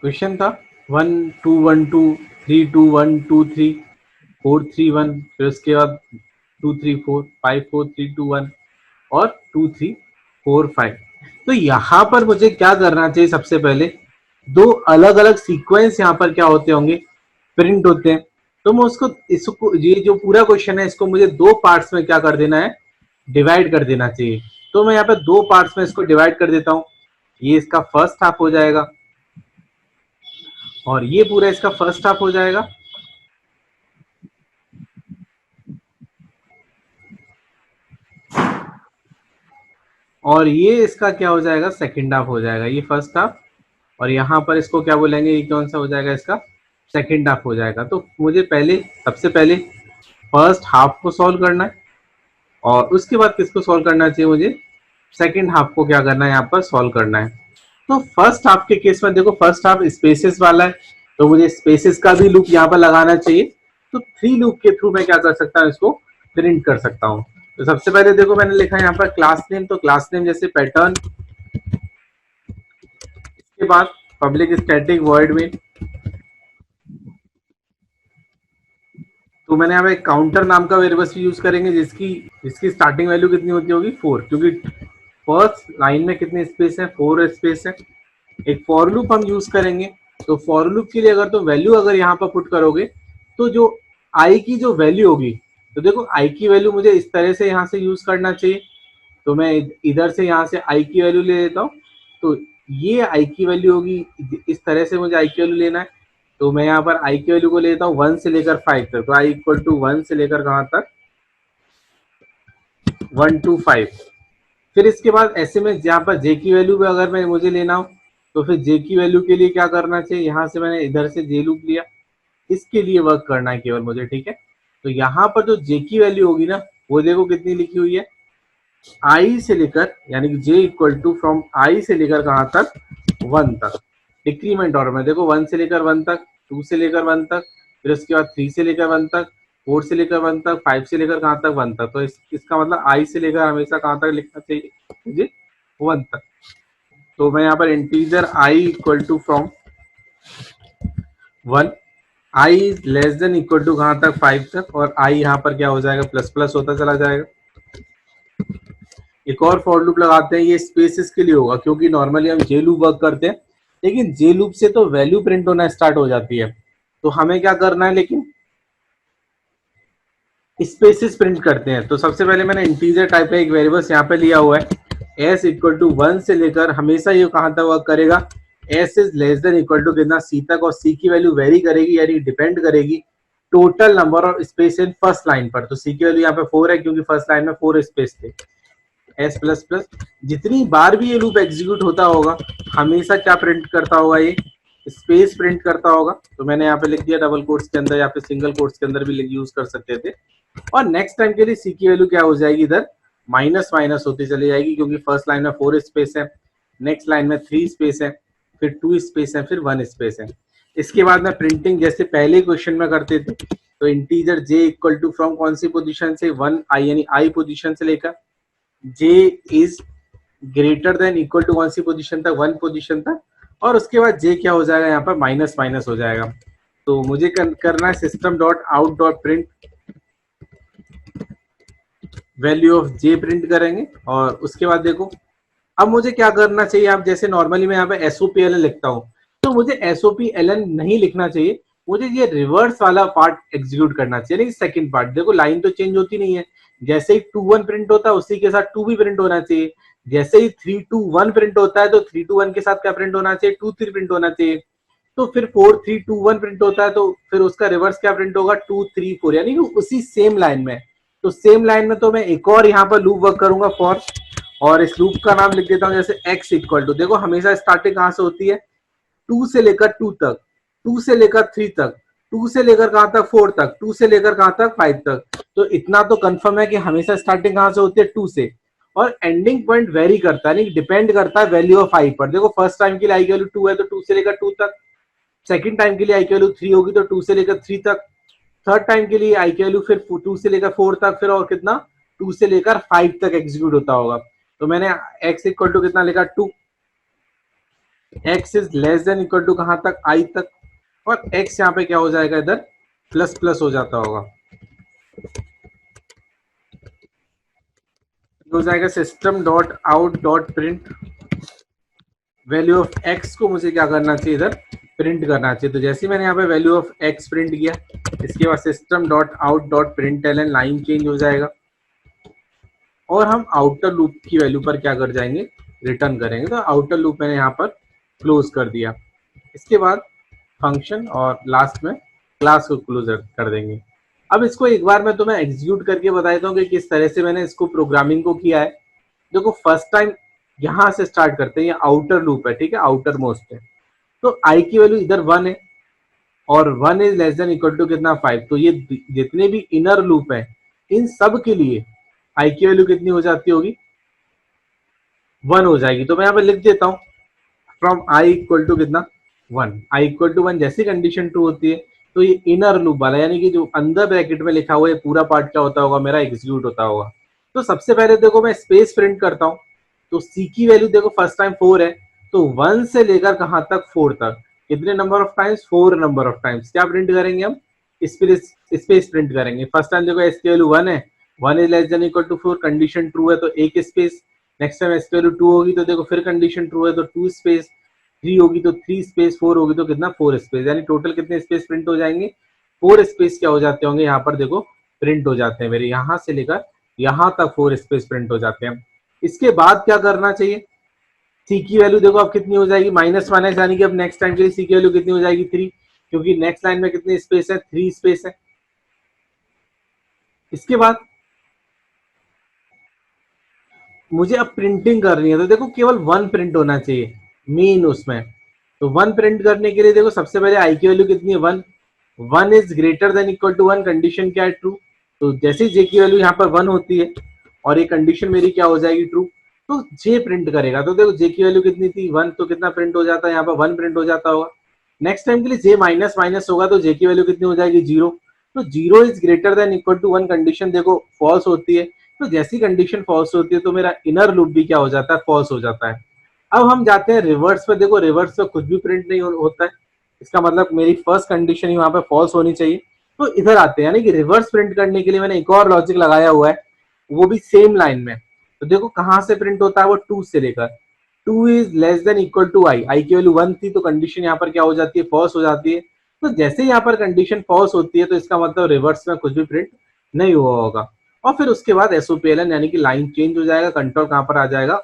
Question था 1 2 1 2 3 2 1 2 3 4 3 1, फिर उसके बाद 2 3 4 5 4 3 2 1 और 2 3 4 5। तो यहाँ पर मुझे क्या करना चाहिए, सबसे पहले दो अलग अलग सीक्वेंस यहाँ पर क्या होते होंगे, प्रिंट होते हैं। तो मैं इसको ये जो पूरा क्वेश्चन है इसको मुझे दो पार्ट्स में क्या कर देना है, डिवाइड कर देना चाहिए। तो मैं यहाँ पे दो पार्ट्स में इसको डिवाइड कर देता हूँ। ये इसका फर्स्ट हाफ हो जाएगा और ये पूरा इसका फर्स्ट हाफ हो जाएगा। और ये इसका क्या हो जाएगा, सेकेंड हाफ हो जाएगा। ये फर्स्ट हाफ और यहाँ पर इसको क्या बोलेंगे, ये कौन सा हो जाएगा, इसका सेकेंड हाफ हो जाएगा। तो मुझे सबसे पहले फर्स्ट हाफ को सॉल्व करना है और उसके बाद किसको सॉल्व करना चाहिए, मुझे सेकेंड हाफ को क्या करना है, यहाँ पर सॉल्व करना है। तो फर्स्ट हाफ के केस में देखो, फर्स्ट हाफ स्पेसेस वाला है तो मुझे स्पेसेस का भी लूप यहाँ पर लगाना चाहिए। तो 3 लूप के थ्रू मैं क्या कर सकता हूँ, इसको प्रिंट कर सकता हूँ। तो सबसे पहले देखो मैंने लिखा है यहाँ पर क्लास नेम, तो क्लास नेम जैसे पैटर्न, इसके बाद पब्लिक स्टैटिक वॉइड में, तो मैंने यहाँ पे काउंटर नाम का वेरिएबल यूज करेंगे जिसकी जिसकी स्टार्टिंग वैल्यू कितनी होती होगी 4, क्योंकि फर्स्ट लाइन में कितने स्पेस है, 4 स्पेस है। एक फॉर लूप हम यूज करेंगे। तो फॉर लूप के लिए अगर तो वैल्यू अगर यहाँ पर पुट करोगे तो जो आई की जो वैल्यू होगी, तो देखो आई की वैल्यू मुझे इस तरह से यहाँ से यूज करना चाहिए। तो मैं इधर से यहाँ से आई की वैल्यू ले लेता हूँ। तो ये आई की वैल्यू होगी, इस तरह से मुझे आई की वैल्यू लेना है। तो मैं यहाँ पर आई की वैल्यू को लेता हूँ 1 से लेकर 5 तक। तो आई इक्वल टू 1 से लेकर कहाँ तक, 1 to 5। फिर इसके बाद ऐसे में यहाँ पर जे की वैल्यू भी अगर मैं मुझे लेना हो तो फिर जे की वैल्यू के लिए क्या करना चाहिए, यहाँ से मैंने इधर से जे लूप लिया, इसके लिए वर्क करना है केवल मुझे, ठीक है। तो यहाँ पर जो जे की वैल्यू होगी ना, वो देखो कितनी लिखी हुई है, आई से लेकर, यानी कि जे इक्वल टू फ्रॉम आई से लेकर कहाँ तक, 1 तक। डिक्रीमेंट ऑर्डर में देखो 1 से लेकर 1 तक, 2 से लेकर 1 तक, फिर उसके बाद 3 से लेकर 1 तक, 4 से लेकर 1 तक, 5 से लेकर कहाँ तक, 1 तक। तो इसका मतलब आई से लेकर हमेशा कहाँ तक लिखना चाहिए मुझे, 1 तक। तो मैं यहाँ पर integer I equal to from 1, I less than equal to कहाँ तक, 5 तक, और आई यहाँ पर क्या हो जाएगा, प्लस प्लस होता चला जाएगा। एक और फॉर लूप लगाते हैं, ये स्पेसेस के लिए होगा क्योंकि नॉर्मली हम जे लूप वर्क करते हैं, लेकिन जे लूप से तो वैल्यू प्रिंट होना स्टार्ट हो जाती है। तो हमें क्या करना है, लेकिन स्पेसेस प्रिंट करते हैं। तो सबसे पहले मैंने इंटीजर टाइप का एक वेरिएबल्स यहाँ पे लिया हुआ है, एस इक्वल टू 1 से लेकर हमेशा ये कहाँ तक वर्क करेगा, S is less than equal to कितना, सी तक। और सी की वैल्यू वेरी करेगी, यानी डिपेंड करेगी total number of space in first line पर। तो सी की वैल्यू यहाँ पे 4 है क्योंकि फर्स्ट लाइन में 4 स्पेस थे। एस प्लस प्लस, जितनी बार भी ये लूप एग्जीक्यूट होता होगा हमेशा क्या प्रिंट करता होगा, ये स्पेस प्रिंट करता होगा। तो मैंने यहाँ पे लिख दिया डबल कोट्स के अंदर या फिर सिंगल कोट्स के अंदर भी यूज कर सकते थे। और नेक्स्ट टाइम के लिए सी की वैल्यू क्या हो जाएगी, इधर माइनस माइनस होती चली जाएगी क्योंकि फर्स्ट लाइन में 4 स्पेस है, नेक्स्ट लाइन में 3 स्पेस है, फिर 2 स्पेस है, फिर 1 स्पेस है। इसके बाद में प्रिंटिंग जैसे पहले क्वेश्चन में करते थे, तो integer J equal to from कौन सी पोजीशन से, 1 आई यानी आई पोजीशन से लेकर j is greater than equal to कौन सी पोजीशन तक, 1 पोजीशन तक। और उसके बाद जे क्या हो जाएगा, यहाँ पर माइनस माइनस हो जाएगा। तो मुझे करना है system dot out dot print value of J print करेंगे। और उसके बाद देखो अब मुझे क्या करना चाहिए, आप जैसे नॉर्मली मैं यहाँ पे एसओपीएलएन लिखता हूँ, तो मुझे एसओपीएलएन नहीं लिखना चाहिए, मुझे ये रिवर्स वाला पार्ट एग्जीक्यूट करना चाहिए। सेकंड पार्ट देखो, लाइन तो चेंज होती नहीं है, जैसे ही 2 1 प्रिंट होता है उसी के साथ 2 भी प्रिंट होना चाहिए। जैसे ही 3 2 1 प्रिंट होता है तो 3 2 1 के साथ क्या प्रिंट होना चाहिए, 2 3 प्रिंट होना चाहिए। तो फिर 4 3 2 1 प्रिंट होता है तो फिर उसका रिवर्स क्या प्रिंट होगा, 2 3 4, यानी कि उसी सेम लाइन में। तो सेम लाइन में तो मैं एक और यहाँ पर लूप वर्क करूंगा फॉर, और इस लूप का नाम लिख देता हूँ जैसे x इक्वल टू, देखो हमेशा स्टार्टिंग कहाँ से होती है, 2 से लेकर 2 तक, 2 से लेकर 3 तक, 2 से लेकर कहाँ तक, 4 तक, 2 से लेकर कहाँ तक, 5 तक। तो इतना तो कंफर्म है कि हमेशा स्टार्टिंग कहाँ से होती है, 2 से। और एंडिंग पॉइंट वेरी करता है, नहीं डिपेंड करता है वैल्यू ऑफ आई पर। देखो फर्स्ट टाइम के लिए आई की वैल्यू 2 है तो 2 से लेकर 2 तक, सेकंड टाइम के लिए आई की वैल्यू 3 होगी तो 2 से लेकर 3 तक, थर्ड टाइम के लिए आई की वैल्यू फिर 2 से लेकर 4 तक, फिर और कितना, 2 से लेकर 5 तक एग्जीक्यूट होता होगा। तो मैंने x इक्वल टू कितना लिखा, 2। x is less than equal to कहां तक, i तक, और x यहाँ पे क्या हो जाएगा, इधर प्लस प्लस हो जाता होगा, हो जाएगा system dot out dot print value of x को मुझे क्या करना चाहिए, इधर प्रिंट करना चाहिए। तो जैसे मैंने यहाँ पे वैल्यू ऑफ x प्रिंट किया, इसके बाद system dot out dot print L line change हो जाएगा, और हम आउटर लूप की वैल्यू पर क्या कर जाएंगे, रिटर्न करेंगे। तो आउटर लूप मैंने यहाँ पर क्लोज कर दिया। इसके बाद फंक्शन और लास्ट में क्लास को क्लोज कर देंगे। अब इसको एक बार मैं तुम्हें एग्जीक्यूट करके बता देता हूँ कि किस तरह से मैंने इसको प्रोग्रामिंग को किया है। देखो फर्स्ट टाइम यहाँ से स्टार्ट करते हैं, ये आउटर लूप है, ठीक है, आउटर मोस्ट है। तो आई की वैल्यू इधर 1 है और 1 is less than equal to कितना, 5। तो ये जितने भी इनर लूप है इन सब के लिए आई की वैल्यू कितनी हो जाती होगी, 1 हो जाएगी। तो मैं यहाँ पे लिख देता हूँ फ्रॉम आई इक्वल टू कितना, 1। आई इक्वल टू 1 जैसी कंडीशन ट्रू होती है तो ये इनर लूप वाला यानी कि जो अंदर ब्रैकेट में लिखा हुआ है पूरा पार्ट क्या होता होगा, मेरा एग्जीक्यूट होता होगा। तो सबसे पहले देखो मैं स्पेस प्रिंट करता हूँ। तो सी की वैल्यू देखो फर्स्ट टाइम 4 है, तो 1 से लेकर कहां तक, 4 तक, कितने number of times, 4 number of times क्या प्रिंट करेंगे हम, स्पेस प्रिंट करेंगे। फर्स्ट टाइम देखो एस की वैल्यू 1 है, 1 is less than equal to 4, condition true है तो एक स्पेस। नेक्स्ट टाइम एस की वैल्यू 2 होगी तो देखो फिर कंडीशन ट्रू है तो 2 स्पेस, 3 होगी तो 3 स्पेस, 4 होगी तो कितना, 4 स्पेस। यानी टोटल कितने स्पेस प्रिंट हो जाएंगे, 4 स्पेस क्या हो जाते होंगे यहाँ पर, देखो प्रिंट हो जाते हैं मेरे, यहां से लेकर यहां तक 4 स्पेस प्रिंट हो जाते हैं। इसके बाद क्या करना चाहिए, सी की वैल्यू देखो अब कितनी हो जाएगी, -1 यानी कि अब नेक्स्ट टाइम के लिए सी की वैल्यू कितनी हो जाएगी, 3, क्योंकि नेक्स्ट लाइन में कितने स्पेस है, 3 स्पेस है। इसके बाद मुझे अब प्रिंटिंग करनी है तो देखो केवल 1 प्रिंट होना चाहिए मेन उसमें। तो 1 प्रिंट करने के लिए देखो सबसे पहले आई की वैल्यू कितनी है, 1, 1 is greater than equal to 1, condition क्या है, ट्रू। तो जैसे जे की वैल्यू यहाँ पर 1 होती है और ये कंडीशन मेरी क्या हो जाएगी, ट्रू, तो जे प्रिंट करेगा। तो देखो जे की वैल्यू कितनी थी, 1, तो कितना प्रिंट हो जाता है, यहाँ पर 1 प्रिंट हो जाता होगा। नेक्स्ट टाइम के लिए जे माइनस माइनस होगा तो जे की वैल्यू कितनी हो जाएगी, 0। तो 0 is greater than equal to 1, condition देखो फॉल्स होती है। तो जैसी कंडीशन फॉल्स होती है तो मेरा इनर लूप भी क्या हो जाता है, फॉल्स हो जाता है। अब हम जाते हैं रिवर्स पे। देखो रिवर्स पे कुछ भी प्रिंट नहीं होता है, इसका मतलब मेरी फर्स्ट कंडीशन ही वहां पे फॉल्स होनी चाहिए। तो इधर आते हैं, यानी कि रिवर्स प्रिंट करने के लिए मैंने एक और लॉजिक लगाया हुआ है, वो भी सेम लाइन में। तो देखो कहां से प्रिंट होता है वो, 2 से लेकर, 2 is less than equal to i, i की वैल्यू 1 थी तो कंडीशन यहाँ पर क्या हो जाती है, फॉल्स हो जाती है। तो जैसे यहाँ पर कंडीशन फॉल्स होती है तो इसका मतलब रिवर्स में कुछ भी प्रिंट नहीं हुआ होगा। और फिर उसके बाद एसओपीएलएन यानी कि लाइन चेंज हो जाएगा, कंट्रोल कहां पर आ जाएगा,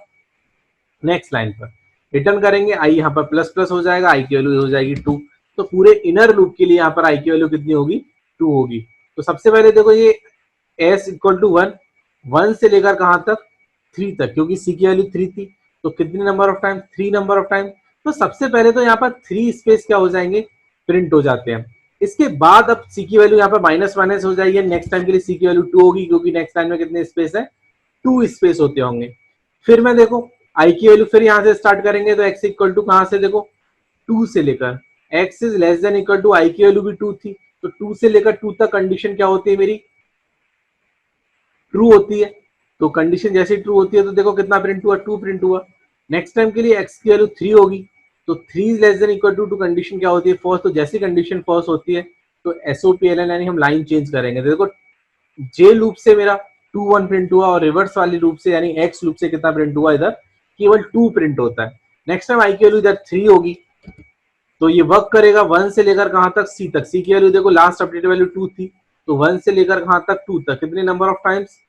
नेक्स्ट लाइन पर रिटर्न करेंगे, आई यहाँ पर प्लस प्लस हो जाएगा, आई की वैल्यू हो जाएगी 2। तो पूरे इनर लूप के लिए यहाँ पर आई की वैल्यू कितनी होगी, 2 होगी। तो सबसे पहले देखो ये एस इक्वल टू 1, 1 से लेकर कहां तक, 3 तक, क्योंकि सी की वैल्यू 3 थी तो कितने number of time, 3 number of time. तो सबसे पहले तो यहाँ पर 3 स्पेस क्या हो जाएंगे, प्रिंट हो जाते हैं। इसके बाद अब सी की वैल्यू यहाँ पर माइनस माइनस हो जाएगी, नेक्स्ट टाइम के लिए सी की वैल्यू 2 होगी क्योंकि नेक्स्ट लाइन में कितने स्पेस है, 2 स्पेस होते होंगे। फिर मैं देखो आई की वैल्यू फिर यहां से स्टार्ट करेंगे तो एक्स इक्वल टू कहां से, देखो 2 से लेकर x is less than equal to, i की वैल्यू भी 2 थी तो 2 से लेकर 2 तक कंडीशन क्या होती है मेरी, ट्रू होती है। तो कंडीशन जैसे ट्रू होती है तो देखो कितना प्रिंट हुआ, 2 प्रिंट हुआ। नेक्स्ट टाइम के लिए एक्स की वैल्यू 3 होगी तो 3 is less than equal to condition क्या होती है, फॉल्स। तो जैसी कंडीशन फॉल्स होती है तो एसओपीएलएन यानी हम लाइन चेंज करेंगे। तो देखो जे लूप से मेरा 2 1 प्रिंट हुआ और रिवर्स वाली लूप से यानी एक्स लूप से कितना प्रिंट हुआ, इधर केवल 2 प्रिंट होता है। नेक्स्ट टाइम आई की वैल्यू इधर 3 होगी तो ये वर्क करेगा 1 से लेकर कहां तक, सी तक। सी की वैल्यू देखो लास्ट अपडेट वैल्यू 2 थी तो 1 से लेकर कहां तक, 2 तक, कितने number of times,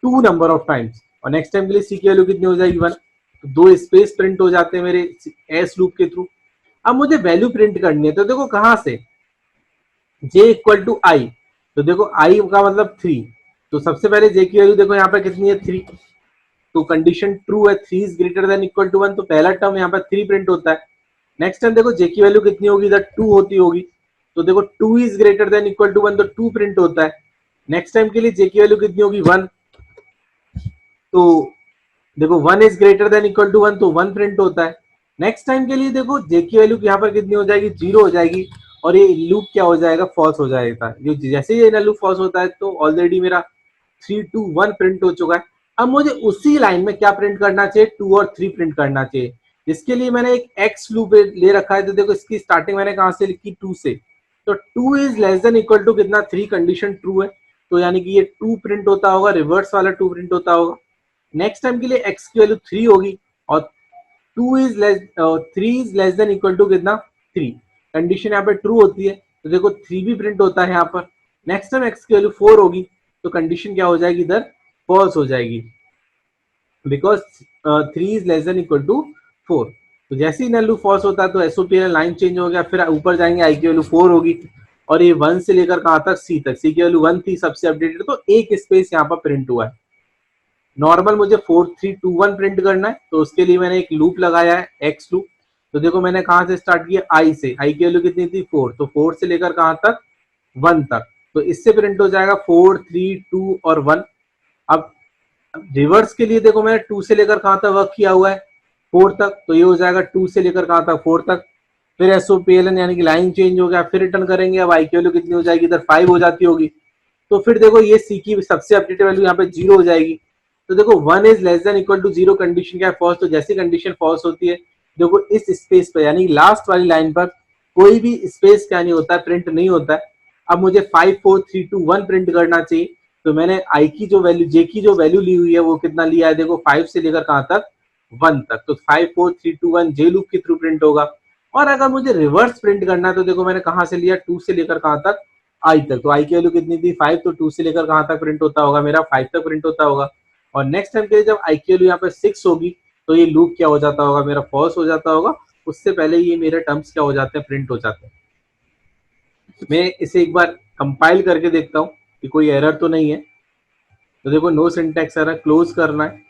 2 number of times. और नेक्स्ट टाइम के लिए सी की वैल्यू कितनी हो जाएगी, 1। तो 2 स्पेस प्रिंट हो जाते हैं मेरे एस लूप के थ्रू। अब मुझे वैल्यू प्रिंट करनी है तो देखो कहां से, जे इक्वल टू आई। तो देखो आई का मतलब 3, तो सबसे पहले जे की वैल्यू देखो यहाँ पर कितनी है, 3। तो कंडीशन ट्रू है, 3 is greater than equal to 1, तो पहला टर्म यहाँ पर 3 प्रिंट होता है। नेक्स्ट टाइम देखो जे की वैल्यू कितनी होगी, इधर 2 होती होगी तो देखो 2 is greater than equal to 1, तो 2 प्रिंट होता है। नेक्स्ट टाइम के लिए जे की वैल्यू कितनी होगी, 1। तो देखो 1 is greater than equal to 1 तो 1 प्रिंट होता है। नेक्स्ट टाइम के लिए देखो जे की वैल्यू यहाँ पर कितनी हो जाएगी, 0 हो जाएगी और ये लूप क्या हो जाएगा, फॉल्स हो जाएगा। जो जैसे ही ये लूप फॉल्स होता है तो ऑलरेडी मेरा 3 2 1 प्रिंट हो चुका है। अब मुझे उसी लाइन में क्या प्रिंट करना चाहिए, 2 और 3 प्रिंट करना चाहिए। जिसके लिए मैंने एक एक्स लूप ले रखा है। तो देखो इसकी स्टार्टिंग मैंने कहां से लिखी, 2 से। तो 2 is less than equal to कितना, 3 कंडीशन ट्रू है, तो यानी कि ये 2 प्रिंट होता होगा, रिवर्स वाला 2 प्रिंट होता होगा। नेक्स्ट टाइम के लिए एक्स की वैल्यू 3 होगी और 3 is less than equal to कितना, 3। कंडीशन यहाँ पे ट्रू होती है, तो देखो 3 भी प्रिंट होता है यहाँ पर। नेक्स्ट टाइम एक्स की वैल्यू 4 होगी तो कंडीशन क्या हो जाएगी, इधर फॉल्स हो जाएगी, because 3 is less than equal to 4। तो जैसे ही नल्लू फॉल्स होता है तो एसओपीएल लाइन चेंज हो गया, फिर ऊपर जाएंगे आई की वैल्यू 4 होगी और ये 1 से लेकर कहां तक, सी तक। सी की वैल्यू 1 थी सबसे अपडेटेड, तो एक स्पेस यहाँ पर प्रिंट हुआ है। नॉर्मल मुझे 4321 प्रिंट करना है, तो उसके लिए मैंने एक लूप लगाया है, एक्स लूप। तो देखो मैंने कहां से स्टार्ट किया, आई से। आई की वैल्यू कितनी थी, 4, तो 4 से लेकर कहां तक, 1 तक। तो इससे प्रिंट हो जाएगा 4, 3, 2 और 1। अब रिवर्स के लिए देखो मैंने 2 से लेकर कहां तक वर्क किया हुआ है, 4 तक, तो ये हो जाएगा 2 से लेकर कहां तक, 4 तक। फिर एसओपीएलएन यानी कि लाइन चेंज हो गया, फिर रिटर्न करेंगे। अब आई की वैल्यू कितनी हो जाएगी, इधर 5 हो जाती होगी। तो फिर देखो ये सी की सबसे अपडेटेड वैल्यू यहाँ पे 0 हो जाएगी। तो देखो 1 is less than equal to 0, condition क्या है, फॉल्स। तो जैसी कंडीशन फॉल्स होती है, देखो इस स्पेस पर यानी लास्ट वाली लाइन पर कोई भी स्पेस क्या नहीं होता है, प्रिंट नहीं होता है। अब मुझे 5, 4, 3, 2, 1 प्रिंट करना चाहिए, तो मैंने आई की जो वैल्यू, जे की जो वैल्यू ली हुई है वो कितना लिया है, देखो 5 से लेकर कहां तक, 1 तक। तो 5, 4, 3, 2, 1 जे लूप के थ्रू प्रिंट होगा। और अगर मुझे रिवर्स प्रिंट करना है तो देखो मैंने कहां से लिया, 2 से लेकर कहां तक, आई तक। तो आई की वैल्यू कितनी थी, 5, तो 2 से लेकर कहां तक प्रिंट होता होगा मेरा, 5 तक प्रिंट होता होगा। और नेक्स्ट टाइम के लिए जब आई की वैल्यू यहाँ पे 6 होगी तो ये लूप क्या हो जाता होगा, मेरा फॉल्स हो जाता होगा। उससे पहले ये मेरे टर्म्स क्या हो जाते हैं, प्रिंट हो जाते हैं। मैं इसे एक बार कंपाइल करके देखता हूँ कि कोई एरर तो नहीं है। तो देखो नो सिंटैक्स एरर, क्लोज करना है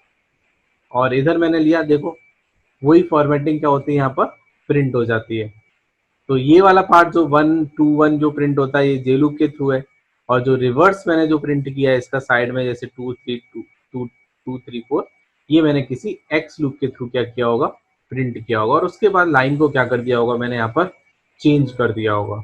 और इधर मैंने लिया, देखो वही फॉर्मेटिंग क्या होती है यहाँ पर प्रिंट हो जाती है। तो ये वाला पार्ट जो 1, 2, 1 जो प्रिंट होता है ये जे लूप के थ्रू है, और जो रिवर्स मैंने जो प्रिंट किया है इसका साइड में, जैसे 2, 3, 2, 3, 4, ये मैंने किसी एक्स लूप के थ्रू क्या किया होगा, प्रिंट किया होगा। और उसके बाद लाइन को क्या कर दिया होगा मैंने यहाँ पर, चेंज कर दिया होगा।